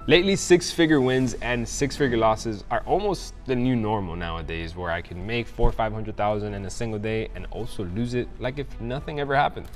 Lately, six-figure wins and six-figure losses are almost the new normal nowadays, where I can make 400,000 or 500,000 in a single day and also lose it like if nothing ever happened.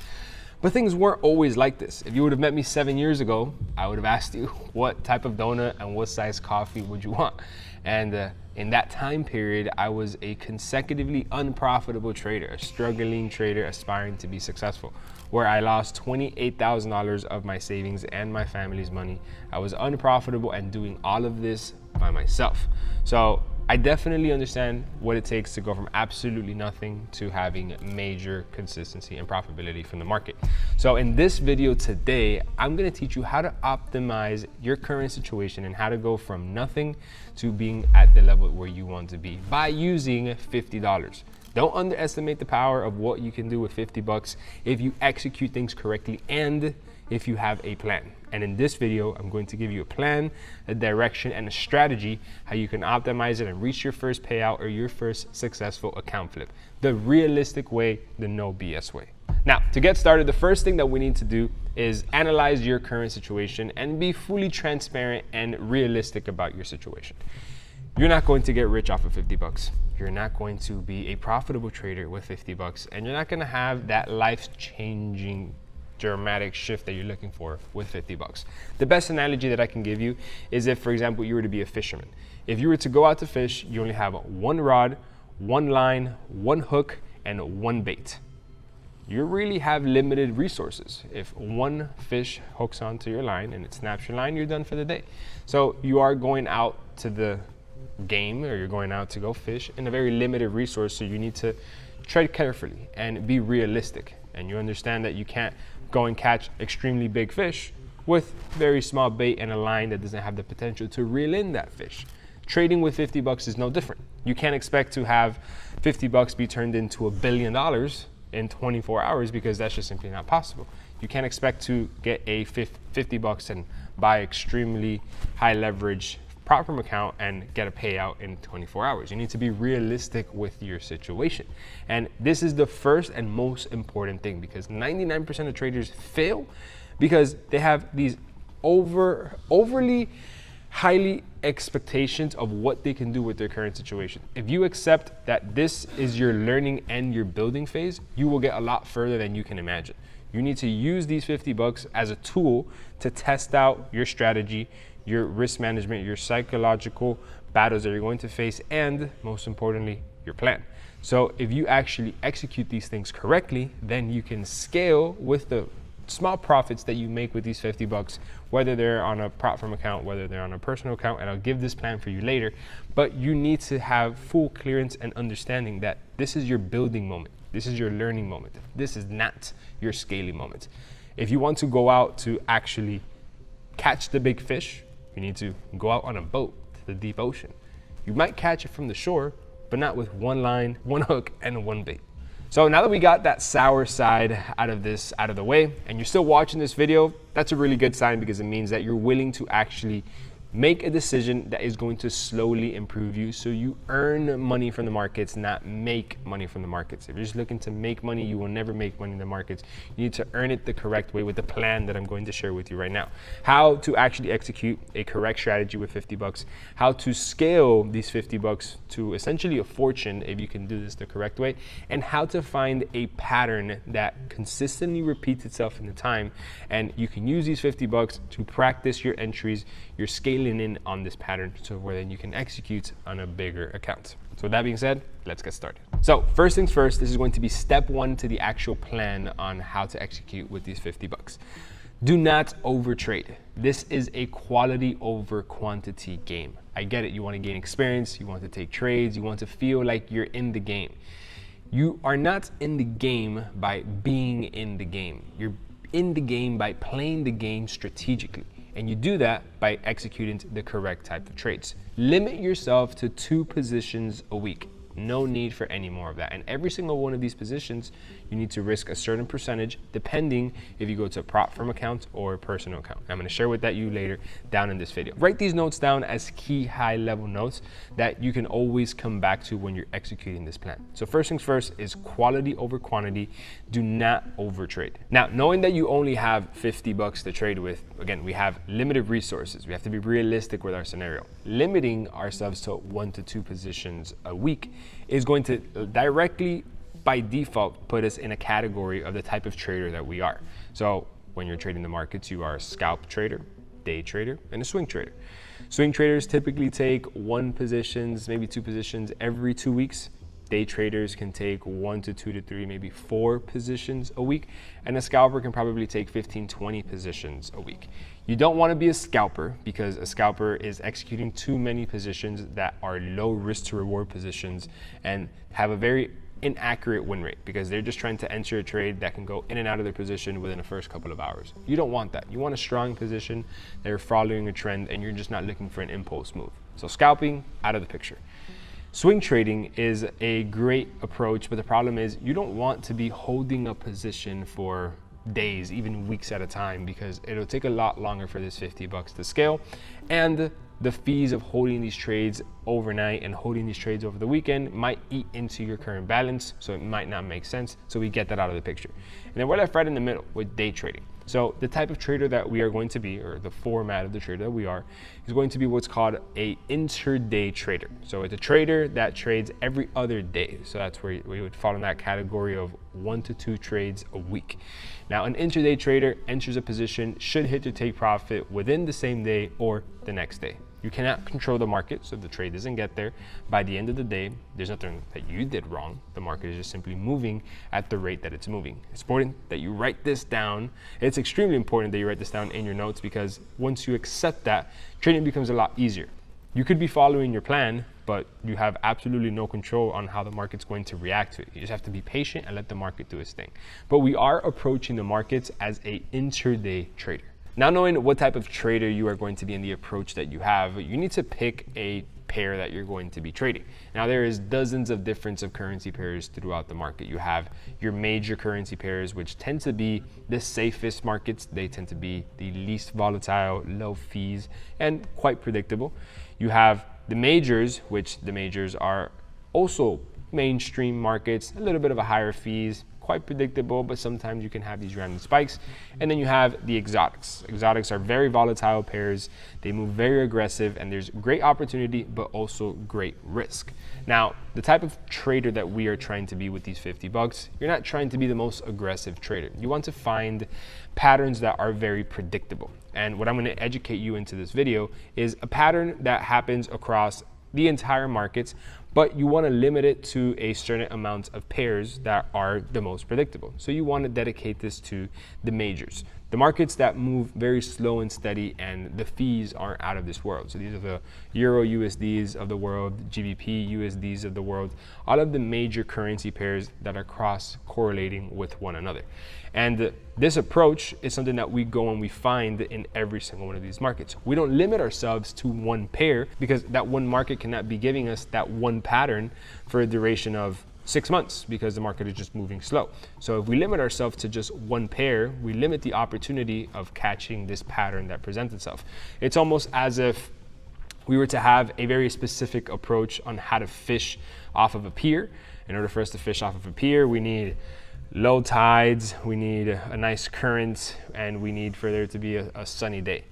But things weren't always like this. If you would have met me 7 years ago, I would have asked you what type of donut and what size coffee would you want. And in that time period, I was a consecutively unprofitable trader, a struggling trader aspiring to be successful, where I lost $28,000 of my savings and my family's money. I was unprofitable and doing all of this by myself. So I definitely understand what it takes to go from absolutely nothing to having major consistency and profitability from the market. So in this video today, I'm gonna teach you how to optimize your current situation and how to go from nothing to being at the level where you want to be by using $50. Don't underestimate the power of what you can do with 50 bucks if you execute things correctly and if you have a plan. And in this video, I'm going to give you a plan, a direction, and a strategy how you can optimize it and reach your first payout or your first successful account flip. The realistic way, the no BS way. Now, to get started, the first thing that we need to do is analyze your current situation and be fully transparent and realistic about your situation. You're not going to get rich off of 50 bucks. You're not going to be a profitable trader with 50 bucks, and you're not going to have that life-changing dramatic shift that you're looking for with 50 bucks. The best analogy that I can give you is if, for example, you were to be a fisherman. If you were to go out to fish, you only have one rod, one line, one hook, and one bait. You really have limited resources. If one fish hooks onto your line and it snaps your line, you're done for the day. So you are going out to the game, or you're going out to go fish in a very limited resource, so you need to tread carefully and be realistic. And you understand that you can't go and catch extremely big fish with very small bait and a line that doesn't have the potential to reel in that fish. Trading with 50 bucks is no different. You can't expect to have 50 bucks be turned into $1 billion in 24 hours because that's just simply not possible. You can't expect to get a 50 bucks and buy extremely high leverage prop firm account and get a payout in 24 hours. You need to be realistic with your situation. And this is the first and most important thing, because 99% of traders fail because they have these overly highly expectations of what they can do with their current situation. If you accept that this is your learning and your building phase, you will get a lot further than you can imagine. You need to use these 50 bucks as a tool to test out your strategy, your risk management, your psychological battles that you're going to face, and most importantly, your plan. So if you actually execute these things correctly, then you can scale with the small profits that you make with these 50 bucks, whether they're on a prop firm account, whether they're on a personal account, and I'll give this plan for you later. But you need to have full clearance and understanding that this is your building moment. This is your learning moment. This is not your scaling moment. If you want to go out to actually catch the big fish, you need to go out on a boat to the deep ocean. You might catch it from the shore, but not with one line, one hook, and one bait. So now that we got that sour side out of the way, and you're still watching this video, that's a really good sign, because it means that you're willing to actually make a decision that is going to slowly improve you, so you earn money from the markets, not make money from the markets. If you're just looking to make money, you will never make money in the markets. You need to earn it the correct way with the plan that I'm going to share with you right now. How to actually execute a correct strategy with 50 bucks, how to scale these 50 bucks to essentially a fortune if you can do this the correct way, and how to find a pattern that consistently repeats itself in the time. And you can use these 50 bucks to practice your entries, your scaling in on this pattern, so where then you can execute on a bigger account. So with that being said, let's get started. So first things first, this is going to be step one to the actual plan on how to execute with these 50 bucks. Do not overtrade. This is a quality over quantity game. I get it. You want to gain experience. You want to take trades. You want to feel like you're in the game. You are not in the game by being in the game. You're in the game by playing the game strategically. And you do that by executing the correct type of trades. Limit yourself to 2 positions a week. No need for any more of that. And every single one of these positions, you need to risk a certain percentage depending if you go to a prop firm account or a personal account. I'm going to share with that you later down in this video. Write these notes down as key high level notes that you can always come back to when you're executing this plan. So first things first is quality over quantity. Do not overtrade. Now, knowing that you only have 50 bucks to trade with, again, we have limited resources. We have to be realistic with our scenario. Limiting ourselves to 1 to 2 positions a week is going to directly, by default, put us in a category of the type of trader that we are. So when you're trading the markets, you are a scalp trader, day trader, and a swing trader. Swing traders typically take 1 positions, maybe 2 positions every 2 weeks. Day traders can take 1 to 2 to 3, maybe 4 positions a week. And a scalper can probably take 15, 20 positions a week. You don't want to be a scalper because a scalper is executing too many positions that are low risk to reward positions and have a very inaccurate win rate because they're just trying to enter a trade that can go in and out of their position within the first couple of hours. You don't want that. You want a strong position that you're following a trend and you're just not looking for an impulse move. So scalping, out of the picture. Swing trading is a great approach, but the problem is you don't want to be holding a position for days, even weeks at a time, because it'll take a lot longer for this 50 bucks to scale. And the fees of holding these trades overnight and holding these trades over the weekend might eat into your current balance, so it might not make sense. So we get that out of the picture. And then we're left right in the middle with day trading. So the type of trader that we are going to be, or the format of the trader that we are, is going to be what's called a intraday trader. So it's a trader that trades every other day. So that's where we would fall in that category of 1 to 2 trades a week. Now, an intraday trader enters a position, should hit to take profit within the same day or the next day. You cannot control the market, so the trade doesn't get there. By the end of the day, there's nothing that you did wrong. The market is just simply moving at the rate that it's moving. It's important that you write this down. It's extremely important that you write this down in your notes because once you accept that, trading becomes a lot easier. You could be following your plan, but you have absolutely no control on how the market's going to react to it. You just have to be patient and let the market do its thing. But we are approaching the markets as an intraday trader. Now, knowing what type of trader you are going to be in the approach that you have, you need to pick a pair that you're going to be trading. Now, there is dozens of different currency pairs throughout the market. You have your major currency pairs, which tend to be the safest markets. They tend to be the least volatile, low fees, and quite predictable. You have the majors, which the majors are also mainstream markets, a little bit of a higher fees, quite predictable, but sometimes you can have these random spikes. And then you have the exotics. Exotics are very volatile pairs. They move very aggressive and there's great opportunity, but also great risk. Now, the type of trader that we are trying to be with these 50 bucks, you're not trying to be the most aggressive trader. You want to find patterns that are very predictable. And what I'm going to educate you into this video is a pattern that happens across the entire markets, but you want to limit it to a certain amount of pairs that are the most predictable. So you want to dedicate this to the majors, the markets that move very slow and steady and the fees aren't out of this world. So these are the Euro USDs of the world, GBP USDs of the world, all of the major currency pairs that are cross correlating with one another. And this approach is something that we go and we find in every single one of these markets. We don't limit ourselves to one pair because that one market cannot be giving us that one pattern for a duration of 6 months because the market is just moving slow. So if we limit ourselves to just one pair, we limit the opportunity of catching this pattern that presents itself. It's almost as if we were to have a very specific approach on how to fish off of a pier. In order for us to fish off of a pier, we need low tides, we need a nice current, and we need for there to be a sunny day.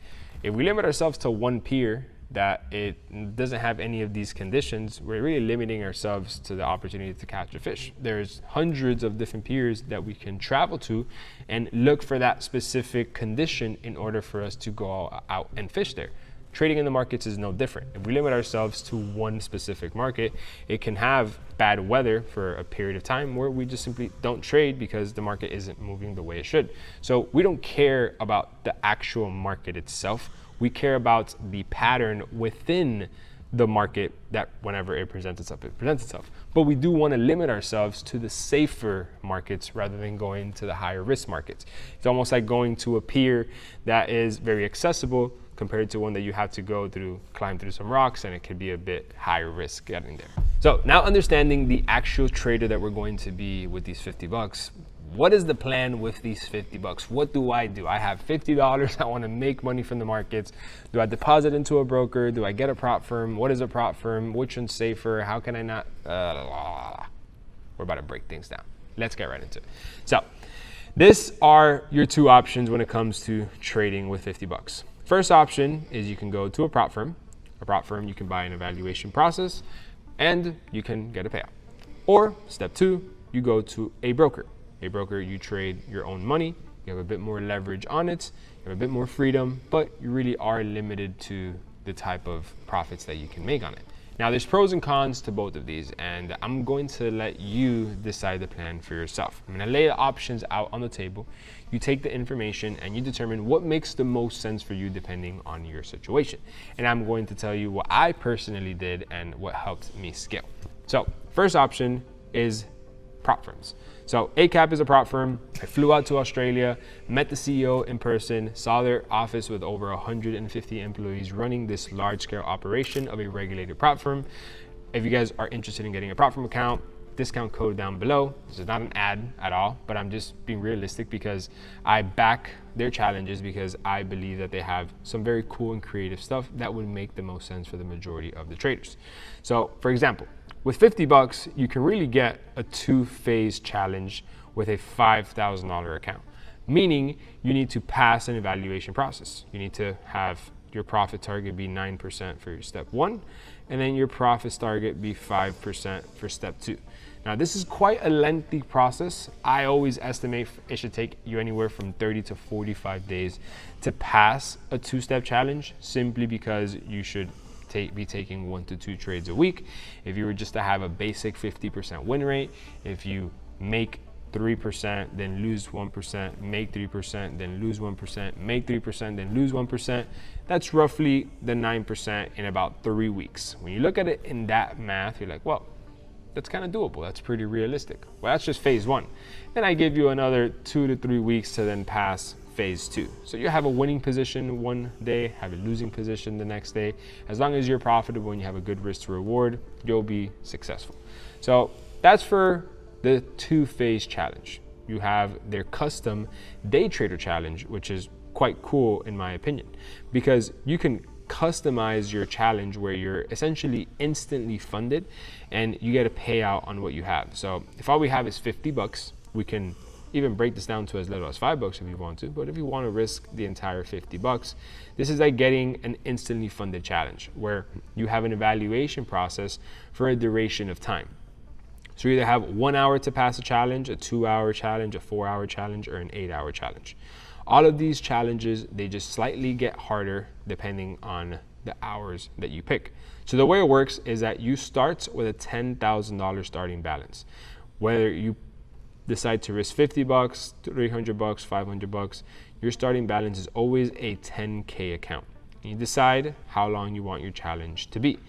If we limit ourselves to one pier that it doesn't have any of these conditions, we're really limiting ourselves to the opportunity to catch a fish. There's hundreds of different piers that we can travel to and look for that specific condition in order for us to go out and fish there. Trading in the markets is no different. If we limit ourselves to one specific market, it can have bad weather for a period of time where we just simply don't trade because the market isn't moving the way it should. So we don't care about the actual market itself. We care about the pattern within the market that whenever it presents itself. But we do want to limit ourselves to the safer markets rather than going to the higher risk markets. It's almost like going to a pier that is very accessible compared to one that you have to go through, climb through some rocks, and it could be a bit higher risk getting there. So now understanding the actual trader that we're going to be with these 50 bucks, what is the plan with these 50 bucks? What do? I have $50. I want to make money from the markets. Do I deposit into a broker? Do I get a prop firm? What is a prop firm? Which one's safer? How can I not? We're about to break things down. Let's get right into it. So these are your two options when it comes to trading with 50 bucks. First option is you can go to a prop firm. A prop firm, you can buy an evaluation process and you can get a payout. Or step two, you go to a broker. A broker, you trade your own money. You have a bit more leverage on it. You have a bit more freedom, but you really are limited to the type of profits that you can make on it. Now, there's pros and cons to both of these, and I'm going to let you decide the plan for yourself. I'm going to lay the options out on the table. You take the information and you determine what makes the most sense for you depending on your situation. And I'm going to tell you what I personally did and what helped me scale. So, first option is prop firms. So ACAP is a prop firm. I flew out to Australia, met the CEO in person, saw their office with over 150 employees running this large-scale operation of a regulated prop firm. If you guys are interested in getting a prop firm account, discount code down below. This is not an ad at all, but I'm just being realistic because I back their challenges because I believe that they have some very cool and creative stuff that would make the most sense for the majority of the traders. So for example, with 50 bucks, you can really get a 2-phase challenge with a $5,000 account, meaning you need to pass an evaluation process. You need to have your profit target be 9% for your step 1, and then your profits target be 5% for step 2. Now, this is quite a lengthy process. I always estimate it should take you anywhere from 30 to 45 days to pass a 2-step challenge, simply because you should be taking 1 to 2 trades a week. If you were just to have a basic 50% win rate, if you make 3%, then lose 1%, make 3%, then lose 1%, make 3%, then lose 1%, that's roughly the 9% in about 3 weeks. When you look at it in that math, you're like, well, that's kind of doable. That's pretty realistic. Well, that's just phase 1. Then I give you another 2 to 3 weeks to then pass phase 2. So you have a winning position one day, have a losing position the next day. As long as you're profitable and you have a good risk to reward, you'll be successful. So that's for the 2-phase challenge. You have their custom day trader challenge, which is quite cool in my opinion, because you can customize your challenge where you're essentially instantly funded and you get a payout on what you have. So if all we have is 50 bucks, we can even break this down to as little as $5 if you want to, but if you want to risk the entire 50 bucks, this is like getting an instantly funded challenge where you have an evaluation process for a duration of time. So you either have 1 hour to pass a challenge, a 2-hour challenge, a 4-hour challenge, or an 8-hour challenge. All of these challenges, they just slightly get harder depending on the hours that you pick. So the way it works is that you start with a $10,000 starting balance. Whether you decide to risk 50 bucks, 300 bucks, 500 bucks, your starting balance is always a 10K account. You decide how long you want your challenge to be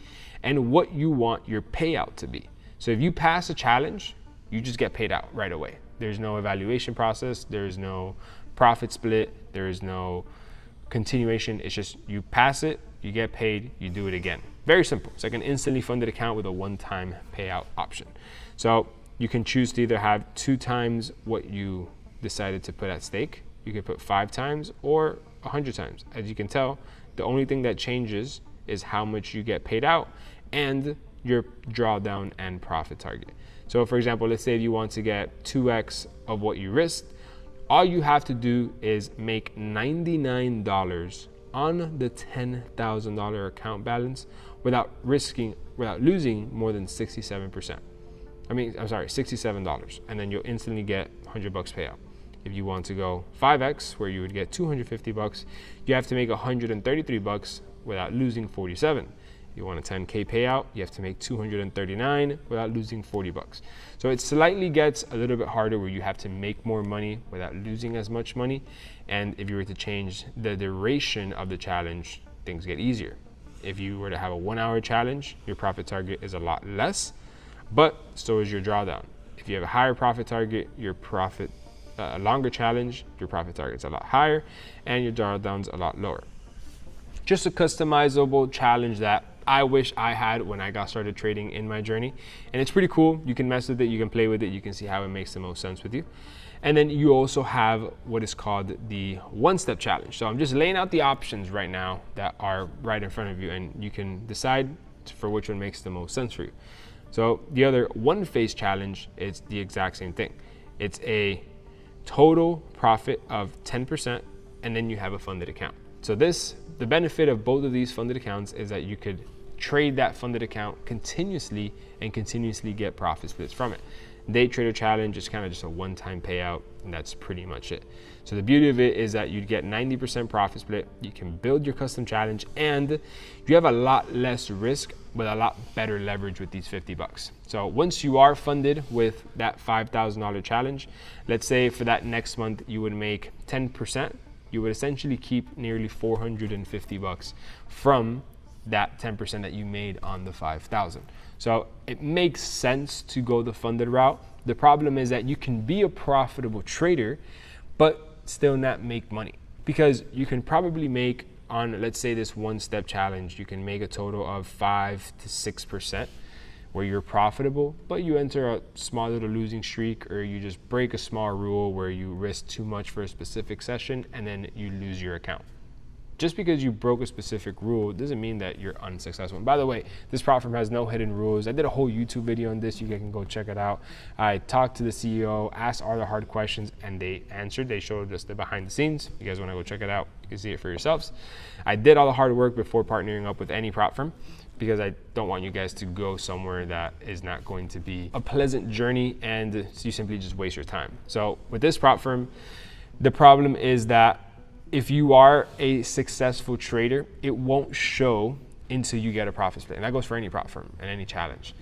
and what you want your payout to be. So if you pass a challenge, you just get paid out right away. There's no evaluation process, there's no profit split, there is no continuation. It's just you pass it, you get paid, you do it again. Very simple. It's like an instantly funded account with a one-time payout option. So you can choose to either have 2 times what you decided to put at stake. You can put 5 times or 100 times. As you can tell, the only thing that changes is how much you get paid out and your drawdown and profit target. So for example, let's say if you want to get 2x of what you risked, all you have to do is make $99 on the $10,000 account balance without losing more than 67%. $67, and then you'll instantly get 100 bucks payout. If you want to go 5x, where you would get 250 bucks, you have to make 133 bucks without losing 47. If you want a 10K payout, you have to make 239 without losing 40 bucks. So it slightly gets a little bit harder where you have to make more money without losing as much money. And if you were to change the duration of the challenge, things get easier. If you were to have a 1-hour challenge, your profit target is a lot less, but so is your drawdown. If you have a higher profit target, a longer challenge, your profit target's a lot higher and your drawdown's a lot lower. Just a customizable challenge that I wish I had when I got started trading in my journey. And it's pretty cool. You can mess with it, you can play with it, you can see how it makes the most sense with you. And then you also have what is called the one-step challenge. So I'm just laying out the options right now that are right in front of you, and you can decide for which one makes the most sense for you. So the other one-phase challenge is the exact same thing. It's a total profit of 10%, and then you have a funded account. So the benefit of both of these funded accounts is that you could trade that funded account continuously and continuously get profit splits from it. Day trader challenge is kind of just a one-time payout, and that's pretty much it. So the beauty of it is that you get 90% profit split, you can build your custom challenge, and you have a lot less risk with a lot better leverage with these 50 bucks. So once you are funded with that $5,000 challenge, let's say for that next month you would make 10%, you would essentially keep nearly 450 bucks from that 10% that you made on the 5,000. So it makes sense to go the funded route. The problem is that you can be a profitable trader, but still not make money, because you can probably make on, let's say, this one-step challenge, you can make a total of 5 to 6% where you're profitable, but you enter a small little losing streak, or you just break a small rule where you risk too much for a specific session and then you lose your account. Just because you broke a specific rule doesn't mean that you're unsuccessful. And by the way, this platform has no hidden rules. I did a whole YouTube video on this. You can go check it out. I talked to the CEO, asked all the hard questions, and they answered. They showed us the behind the scenes. If you guys want to go check it out, you can see it for yourselves. I did all the hard work before partnering up with any platform, because I don't want you guys to go somewhere that is not going to be a pleasant journey and you simply just waste your time. So with this platform, the problem is that if you are a successful trader, it won't show until you get a profit split. And that goes for any platform and any challenge.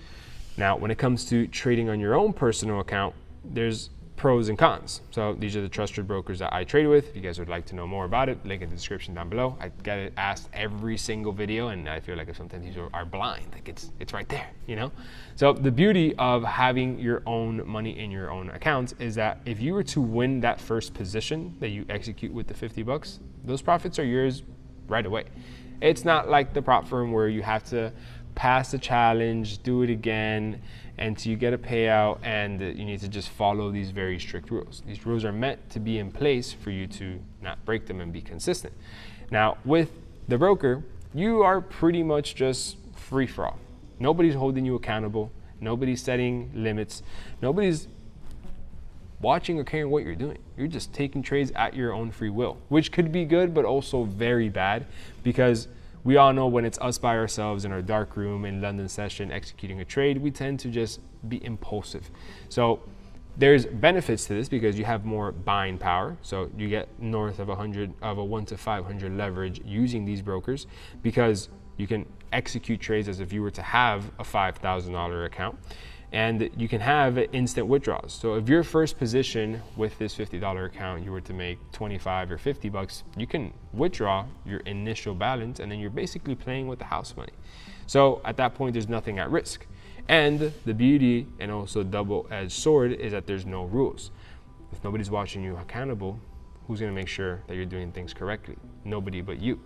Now, when it comes to trading on your own personal account, there's pros and cons. So these are the trusted brokers that I trade with. If you guys would like to know more about it, link in the description down below. I get it asked every single video, and I feel like sometimes these are blind, like it's right there, you know? So the beauty of having your own money in your own accounts is that if you were to win that first position that you execute with the 50 bucks, those profits are yours right away. It's not like the prop firm where you have to pass the challenge, do it again, until you get a payout, and you need to just follow these very strict rules. These rules are meant to be in place for you to not break them and be consistent. Now, with the broker, you are pretty much just free for all. Nobody's holding you accountable. Nobody's setting limits. Nobody's watching or caring what you're doing. You're just taking trades at your own free will, which could be good, but also very bad, because we all know when it's us by ourselves in our dark room in London session executing a trade, we tend to just be impulsive. So there's benefits to this because you have more buying power. So you get north of 1 to 500 leverage using these brokers, because you can execute trades as if you were to have a $5,000 account. And you can have instant withdrawals. So if your first position with this $50 account, you were to make 25 or 50 bucks, you can withdraw your initial balance, and then you're basically playing with the house money. So at that point, there's nothing at risk. And the beauty, and also double-edged sword, is that there's no rules. If nobody's watching you accountable, who's gonna make sure that you're doing things correctly? Nobody but you.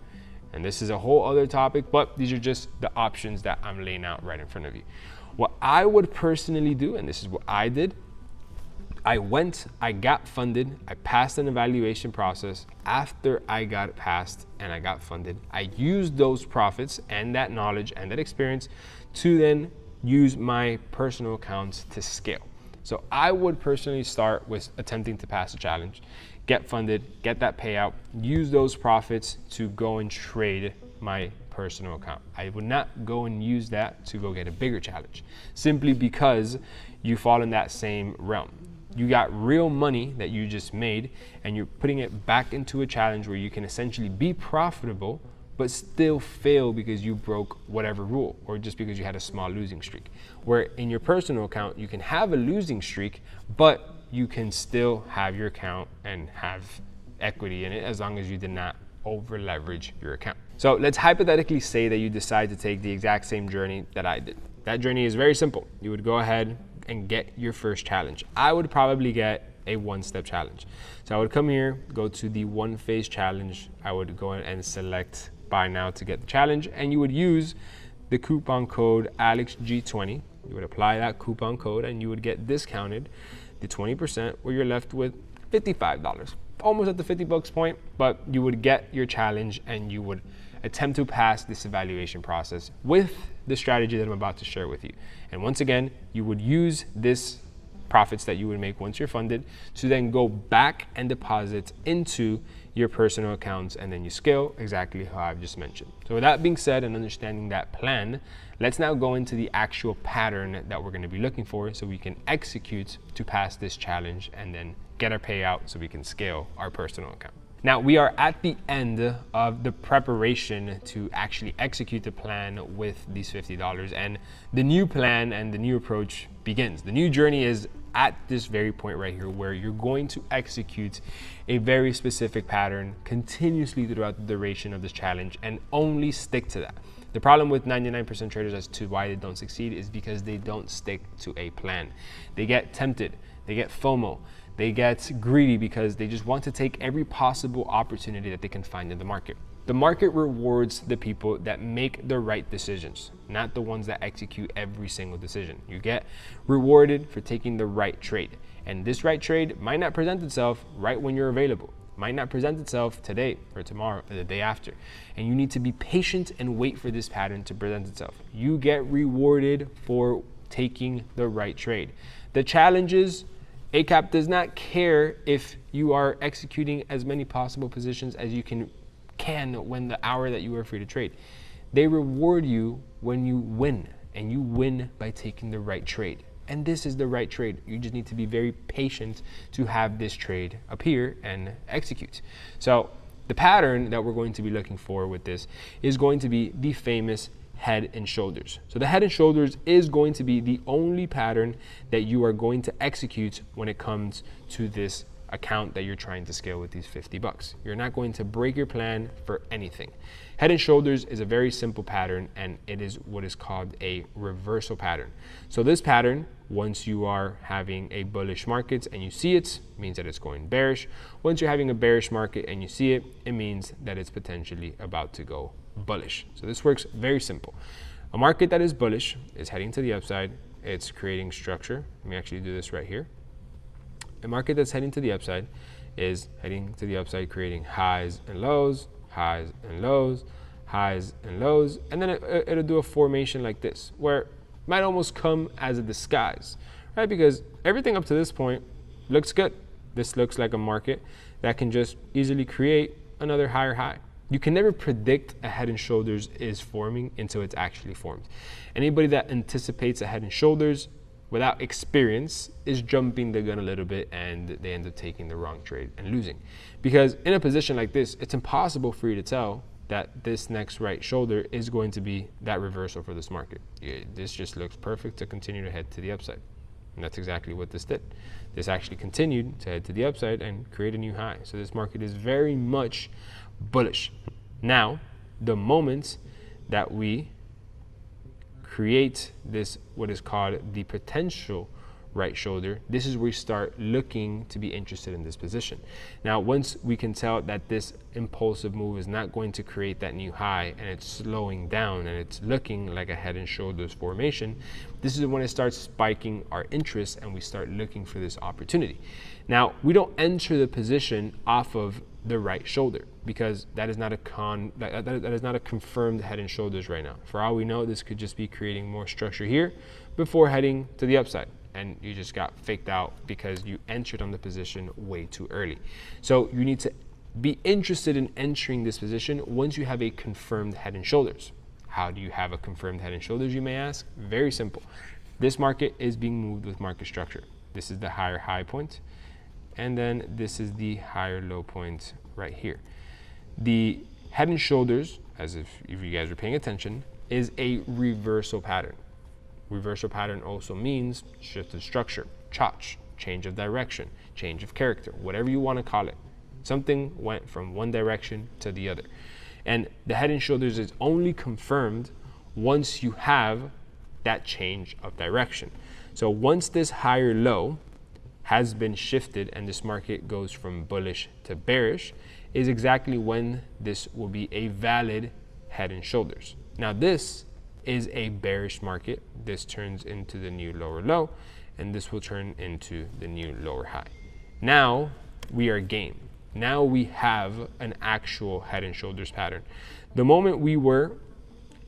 And this is a whole other topic, but these are just the options that I'm laying out right in front of you. What I would personally do, and this is what I did, I got funded, I passed an evaluation process. After I got passed and I got funded, I used those profits and that knowledge and that experience to then use my personal accounts to scale. So I would personally start with attempting to pass a challenge, get funded, get that payout, use those profits to go and trade my personal account. I would not go and use that to go get a bigger challenge, simply because you fall in that same realm. You got real money that you just made, and you're putting it back into a challenge where you can essentially be profitable, but still fail because you broke whatever rule, or just because you had a small losing streak. Where in your personal account, you can have a losing streak, but you can still have your account and have equity in it as long as you did not over leverage your account. So let's hypothetically say that you decide to take the exact same journey that I did. That journey is very simple. You would go ahead and get your first challenge. I would probably get a one-step challenge. So I would come here, go to the one-phase challenge. I would go and select buy now to get the challenge, and you would use the coupon code AlexG20. You would apply that coupon code and you would get discounted the 20%, where you're left with $55. Almost at the 50 bucks point, but you would get your challenge and you would attempt to pass this evaluation process with the strategy that I'm about to share with you. And once again, you would use this profits that you would make once you're funded to then go back and deposit into your personal accounts, and then you scale exactly how I've just mentioned. So with that being said and understanding that plan, let's now go into the actual pattern that we're going to be looking for so we can execute to pass this challenge and then get our payout so we can scale our personal account. Now we are at the end of the preparation to actually execute the plan with these $50, and the new plan and the new approach begins. The new journey is at this very point right here, where you're going to execute a very specific pattern continuously throughout the duration of this challenge and only stick to that. The problem with 99% traders as to why they don't succeed is because they don't stick to a plan. They get tempted, they get FOMO, they get greedy because they just want to take every possible opportunity that they can find in the market. The market rewards the people that make the right decisions, not the ones that execute every single decision. You get rewarded for taking the right trade. And this right trade might not present itself right when you're available. Might not present itself today or tomorrow or the day after. And you need to be patient and wait for this pattern to present itself. You get rewarded for taking the right trade. The challenge is ACAP does not care if you are executing as many possible positions as you can when the hour that you are free to trade. They reward you when you win, and you win by taking the right trade. And this is the right trade. You just need to be very patient to have this trade appear and execute. So the pattern that we're going to be looking for with this is going to be the famous head and shoulders. So the head and shoulders is going to be the only pattern that you are going to execute when it comes to this account that you're trying to scale with these 50 bucks. You're not going to break your plan for anything. Head and shoulders is a very simple pattern, and it is what is called a reversal pattern. So this pattern, once you are having a bullish market and you see it, means that it's going bearish. Once you're having a bearish market and you see it, it means that it's potentially about to go bullish. So this works very simple. A market that is bullish is heading to the upside. It's creating structure. Let me actually do this right here. A market that's heading to the upside is heading to the upside, creating highs and lows, highs and lows, highs and lows, and then it'll do a formation like this, where it might almost come as a disguise, right? Because everything up to this point looks good. This looks like a market that can just easily create another higher high. You can never predict a head and shoulders is forming until it's actually formed. Anybody that anticipates a head and shoulders without experience is jumping the gun a little bit, and they end up taking the wrong trade and losing. Because in a position like this, it's impossible for you to tell that this next right shoulder is going to be that reversal for this market. This just looks perfect to continue to head to the upside. And that's exactly what this did. This actually continued to head to the upside and create a new high. So this market is very much bullish. Now, the moment that we create this, what is called the potential right shoulder, this is where we start looking to be interested in this position. Now, once we can tell that this impulsive move is not going to create that new high and it's slowing down and it's looking like a head and shoulders formation, this is when it starts spiking our interest and we start looking for this opportunity. Now, we don't enter the position off of the right shoulder because that is not that is not a confirmed head and shoulders right now. For all we know, this could just be creating more structure here before heading to the upside, and you just got faked out because you entered on the position way too early. So you need to be interested in entering this position once you have a confirmed head and shoulders. How do you have a confirmed head and shoulders, you may ask? Very simple. This market is being moved with market structure. This is the higher high point, and then this is the higher low point right here. The head and shoulders, as if you guys are paying attention, is a reversal pattern. Reversal pattern also means shift of structure, change of direction, change of character, whatever you want to call it. Something went from one direction to the other. And the head and shoulders is only confirmed once you have that change of direction. So once this higher low has been shifted and this market goes from bullish to bearish, is exactly when this will be a valid head and shoulders. Now this is a bearish market, this turns into the new lower low, and this will turn into the new lower high. Now we are game. Now we have an actual head and shoulders pattern. The moment we were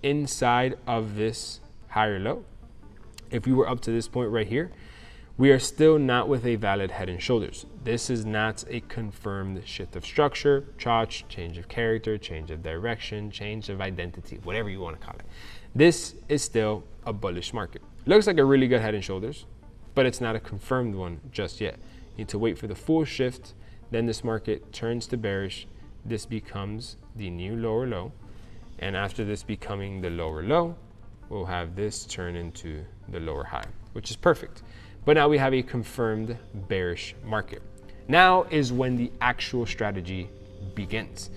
inside of this higher low, if we were up to this point right here, we are still not with a valid head and shoulders. This is not a confirmed shift of structure, change of character, change of direction, change of identity, whatever you want to call it. This is still a bullish market. Looks like a really good head and shoulders, but it's not a confirmed one just yet. You need to wait for the full shift. Then this market turns to bearish. This becomes the new lower low. And after this becoming the lower low, we'll have this turn into the lower high, which is perfect. But now we have a confirmed bearish market. Now is when the actual strategy begins,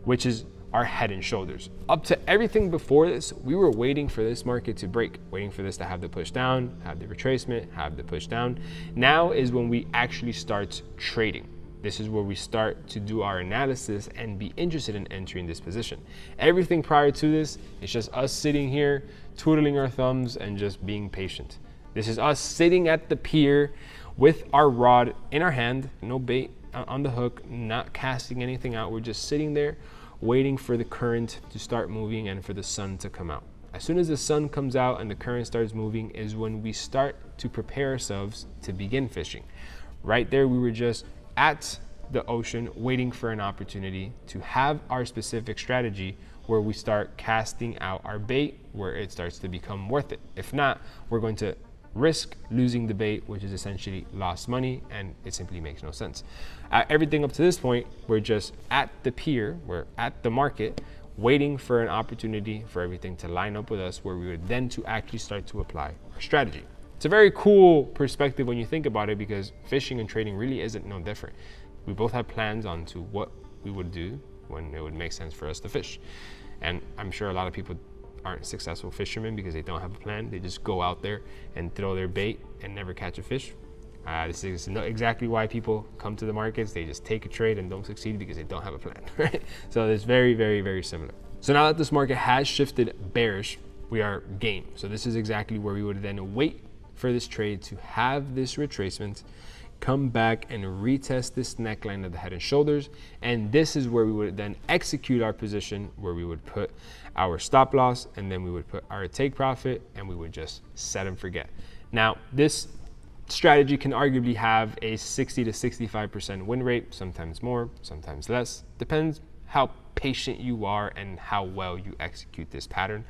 which is our head and shoulders. Up to everything before this, we were waiting for this market to break, waiting for this to have the push down, have the retracement, have the push down. Now is when we actually start trading. This is where we start to do our analysis and be interested in entering this position. Everything prior to this is just us sitting here, twiddling our thumbs and just being patient. This is us sitting at the pier with our rod in our hand, no bait on the hook, not casting anything out. We're just sitting there waiting for the current to start moving and for the sun to come out. As soon as the sun comes out and the current starts moving is when we start to prepare ourselves to begin fishing. Right there, we were just at the ocean waiting for an opportunity to have our specific strategy where we start casting out our bait, where it starts to become worth it. If not, we're going to risk losing the bait, which is essentially lost money, and it simply makes no sense. Everything up to this point, we're just at the pier, we're at the market, waiting for an opportunity for everything to line up with us, where we would then to actually start to apply our strategy. It's a very cool perspective when you think about it, because fishing and trading really isn't no different. We both have plans on to what we would do when it would make sense for us to fish. And I'm sure a lot of people aren't successful fishermen because they don't have a plan. They just go out there and throw their bait and never catch a fish. This is exactly why people come to the markets. They just take a trade and don't succeed because they don't have a plan, right? So it's very, very, very similar. So now that this market has shifted bearish, we are game. So this is exactly where we would then wait for this trade to have this retracement, come back and retest this neckline of the head and shoulders. And this is where we would then execute our position, where we would put our stop loss, and then we would put our take profit, and we would just set and forget. Now, this strategy can arguably have a 60 to 65% win rate, sometimes more, sometimes less. Depends how patient you are and how well you execute this pattern.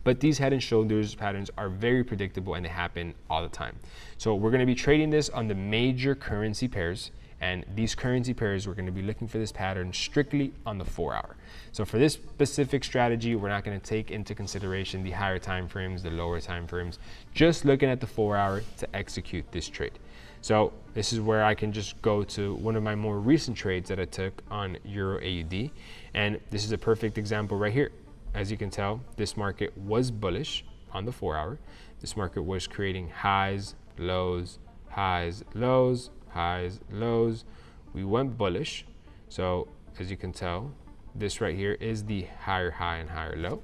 But these head and shoulders patterns are very predictable and they happen all the time. So we're going to be trading this on the major currency pairs, and these currency pairs, we're going to be looking for this pattern strictly on the 4 hour. So for this specific strategy, we're not going to take into consideration the higher time frames, the lower time frames, just looking at the 4 hour to execute this trade. So this is where I can just go to one of my more recent trades that I took on Euro AUD. And this is a perfect example right here. As you can tell, this market was bullish on the 4 hour. This market was creating highs, lows, highs, lows, highs, lows. We went bullish. So as you can tell, this right here is the higher high and higher low.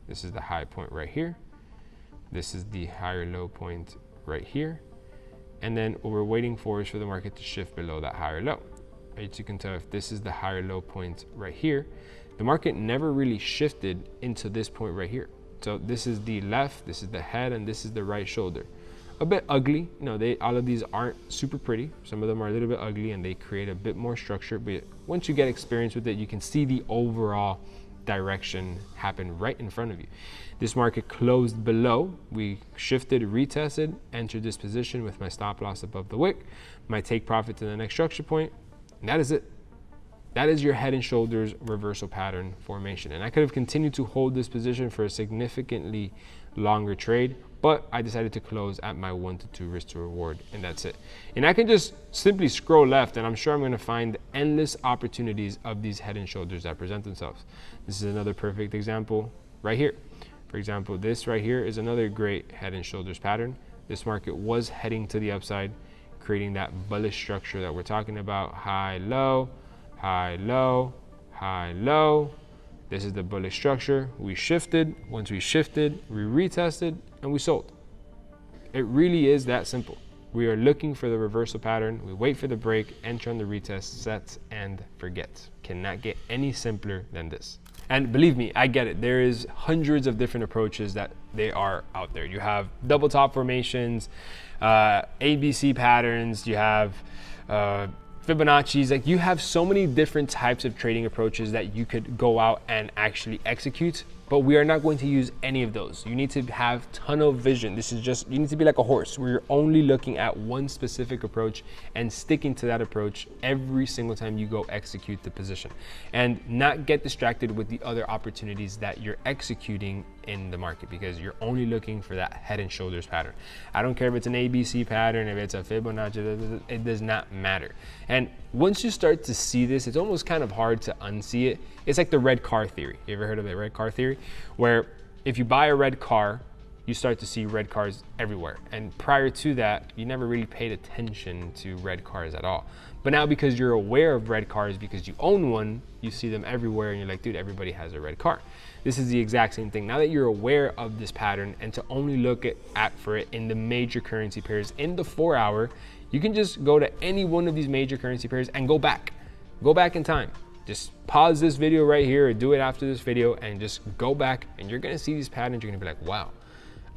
This is the high point right here. This is the higher low point right here. And then what we're waiting for is for the market to shift below that higher low. As you can tell, if this is the higher low point right here, the market never really shifted into this point right here. So this is the left, this is the head, and this is the right shoulder. A bit ugly, you know, all of these aren't super pretty. Some of them are a little bit ugly and they create a bit more structure, but once you get experience with it, you can see the overall direction happen right in front of you. This market closed below. We shifted, retested, entered this position with my stop loss above the wick, my take profit to the next structure point, and that is it. That is your head and shoulders reversal pattern formation. And I could have continued to hold this position for a significantly longer trade, but I decided to close at my 1 to 2 risk to reward, and that's it. And I can just simply scroll left, and I'm sure I'm going to find endless opportunities of these head and shoulders that present themselves. This is another perfect example right here. For example, this right here is another great head and shoulders pattern. This market was heading to the upside, creating that bullish structure that we're talking about. High, low, high, low, high, low, This is the bullish structure. We shifted. Once we shifted, we retested and we sold. It really is that simple. We are looking for the reversal pattern. We wait for the break, enter on the retest, set and forget. Cannot get any simpler than this. And believe me, I get it. There is hundreds of different approaches that they are out there. You have double top formations, ABC patterns, you have Fibonacci's. Like, you have so many different types of trading approaches that you could go out and actually execute, but we are not going to use any of those. You need to have tunnel vision. This is just, you need to be like a horse where you're only looking at one specific approach and sticking to that approach every single time you go execute the position, and not get distracted with the other opportunities that you're executing in the market, because you're only looking for that head and shoulders pattern. I don't care if it's an ABC pattern, if it's a Fibonacci, it does not matter. And once you start to see this, it's almost kind of hard to unsee it. It's like the red car theory. You ever heard of the red car theory? Where if you buy a red car, you start to see red cars everywhere. And prior to that, you never really paid attention to red cars at all. But now, because you're aware of red cars because you own one, you see them everywhere and you're like, dude, everybody has a red car. This is the exact same thing. Now that you're aware of this pattern and to only look for it in the major currency pairs in the 4 hour, you can just go to any one of these major currency pairs and go back in time. Just pause this video right here or do it after this video and just go back, and you're gonna see these patterns. You're gonna be like, wow,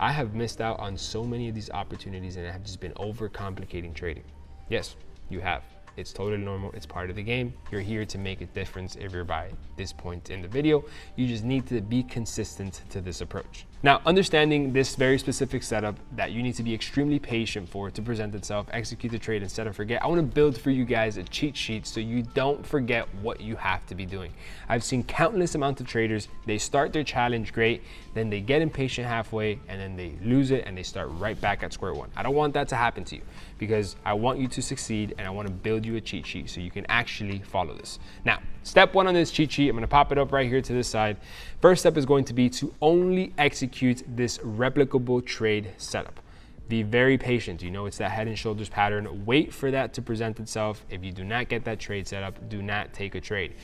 I have missed out on so many of these opportunities and I have just been overcomplicating trading. Yes, you have. It's totally normal. It's part of the game. You're here to make a difference if you're by this point in the video. You just need to be consistent to this approach. Now, understanding this very specific setup that you need to be extremely patient for to present itself, execute the trade, and set and forget, I want to build for you guys a cheat sheet so you don't forget what you have to be doing. I've seen countless amounts of traders, they start their challenge great, then they get impatient halfway, and then they lose it and they start right back at square one. I don't want that to happen to you, because I want you to succeed and I want to build you a cheat sheet so you can actually follow this. Now, step one on this cheat sheet, I'm going to pop it up right here to this side. First step is going to be to only execute this replicable trade setup. Be very patient. You know, it's that head and shoulders pattern. Wait for that to present itself. If you do not get that trade set up, do not take a trade.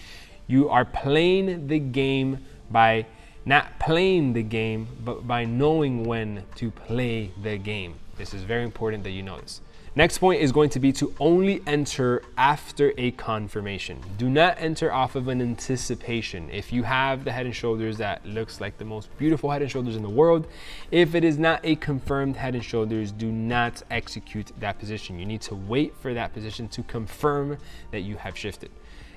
You are playing the game by not playing the game, but by knowing when to play the game. This is very important that you know this. Next point is going to be to only enter after a confirmation. Do not enter off of an anticipation. If you have the head and shoulders that looks like the most beautiful head and shoulders in the world, if it is not a confirmed head and shoulders, do not execute that position. You need to wait for that position to confirm that you have shifted.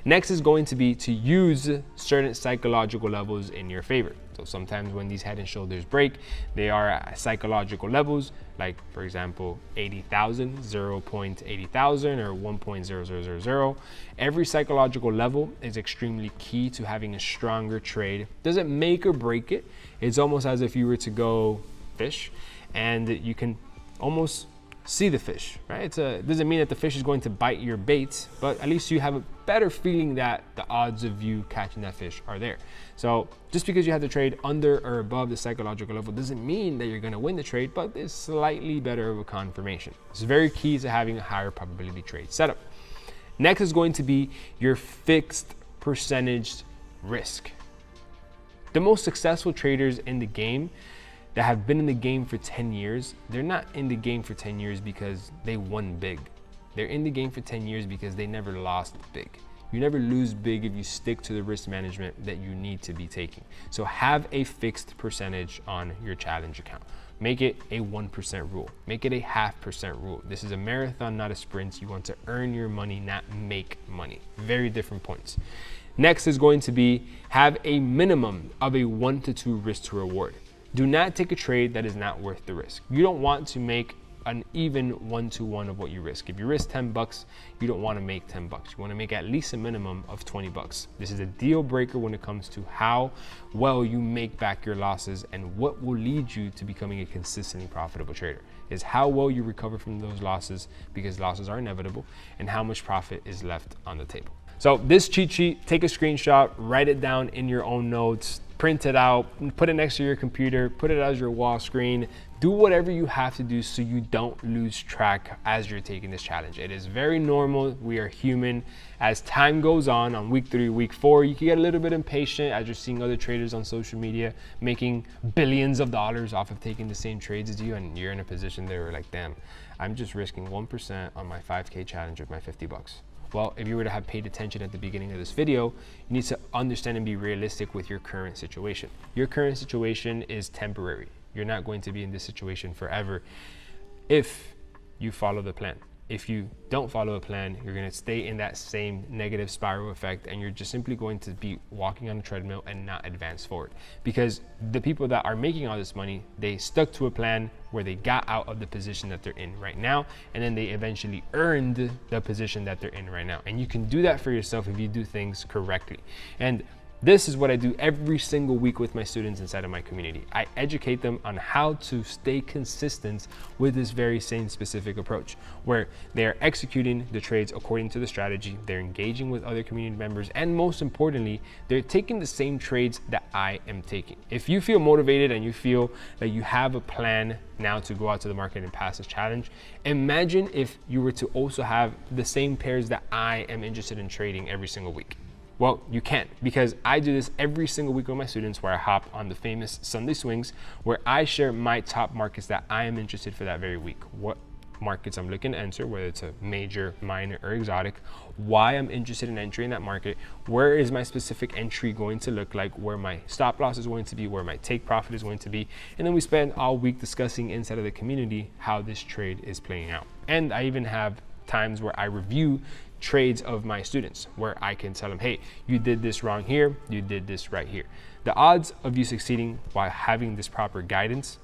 Next is going to be to use certain psychological levels in your favor. So sometimes when these head and shoulders break, they are at psychological levels, like for example, 80,000, 0.80,000, or 1.0000. Every psychological level is extremely key to having a stronger trade. Doesn't make or break it. It's almost as if you were to go fish and you can almost see the fish, right? It doesn't mean that the fish is going to bite your bait, but at least you have a better feeling that the odds of you catching that fish are there. So just because you have the trade under or above the psychological level doesn't mean that you're going to win the trade, but it's slightly better of a confirmation. It's very key to having a higher probability trade setup. Next is going to be your fixed percentage risk. The most successful traders in the game that have been in the game for 10 years, they're not in the game for 10 years because they won big. They're in the game for 10 years because they never lost big. You never lose big if you stick to the risk management that you need to be taking. So have a fixed percentage on your challenge account. Make it a 1% rule. Make it a 0.5% rule. This is a marathon, not a sprint. You want to earn your money, not make money. Very different points. Next is going to be have a minimum of a 1 to 2 risk to reward. Do not take a trade that is not worth the risk. You don't want to make an even 1-to-1 of what you risk. If you risk 10 bucks, you don't want to make 10 bucks. You want to make at least a minimum of 20 bucks. This is a deal breaker when it comes to how well you make back your losses, and what will lead you to becoming a consistently profitable trader is how well you recover from those losses, because losses are inevitable, and how much profit is left on the table. So this cheat sheet, take a screenshot, write it down in your own notes, print it out, put it next to your computer, put it as your wall screen. Do whatever you have to do so you don't lose track as you're taking this challenge. It is very normal. We are human. As time goes on week 3, week 4, you can get a little bit impatient as you're seeing other traders on social media making billions of dollars off of taking the same trades as you, and you're in a position there where like, damn, I'm just risking 1% on my 5K challenge with my 50 bucks. Well, if you were to have paid attention at the beginning of this video, you need to understand and be realistic with your current situation. Your current situation is temporary. You're not going to be in this situation forever if you follow the plan. If you don't follow a plan, you're going to stay in that same negative spiral effect, and you're just simply going to be walking on a treadmill and not advance forward. Because the people that are making all this money, they stuck to a plan where they got out of the position that they're in right now, and then they eventually earned the position that they're in right now. And you can do that for yourself if you do things correctly. And this is what I do every single week with my students inside of my community. I educate them on how to stay consistent with this very same specific approach, where they are executing the trades according to the strategy, they're engaging with other community members, and most importantly, they're taking the same trades that I am taking. If you feel motivated and you feel that you have a plan now to go out to the market and pass this challenge, imagine if you were to also have the same pairs that I am interested in trading every single week. Well, you can't, because I do this every single week with my students, where I hop on the famous Sunday swings, where I share my top markets that I am interested for that very week. What markets I'm looking to enter, whether it's a major, minor, or exotic, why I'm interested in entering that market, where is my specific entry going to look like, where my stop loss is going to be, where my take profit is going to be. And then we spend all week discussing inside of the community how this trade is playing out. And I even have times where I review trades of my students, where I can tell them, hey, you did this wrong here, you did this right here. The odds of you succeeding while having this proper guidance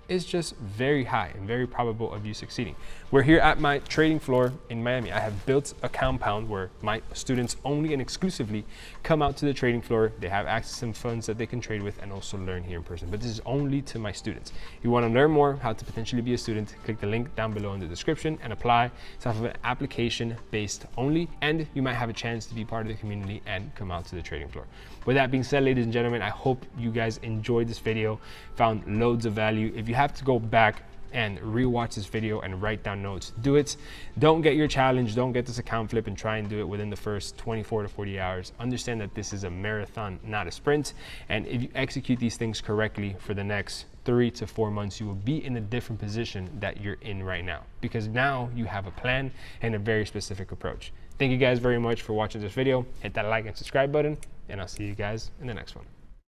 is just very high and very probable of you succeeding. We're here at my trading floor in Miami. I have built a compound where my students only and exclusively come out to the trading floor. They have access to some funds that they can trade with and also learn here in person. But this is only to my students. If you want to learn more how to potentially be a student, click the link down below in the description and apply. It's off of an application based only, and you might have a chance to be part of the community and come out to the trading floor. With that being said, ladies and gentlemen, I hope you guys enjoyed this video, found loads of value. If you have to go back and rewatch this video and write down notes, do it. Don't get your challenge, don't get this account flip and try and do it within the first 24 to 40 hours. Understand that this is a marathon, not a sprint. And if you execute these things correctly for the next 3 to 4 months, you will be in a different position that you're in right now, because now you have a plan and a very specific approach. Thank you guys very much for watching this video. Hit that like and subscribe button, and I'll see you guys in the next one.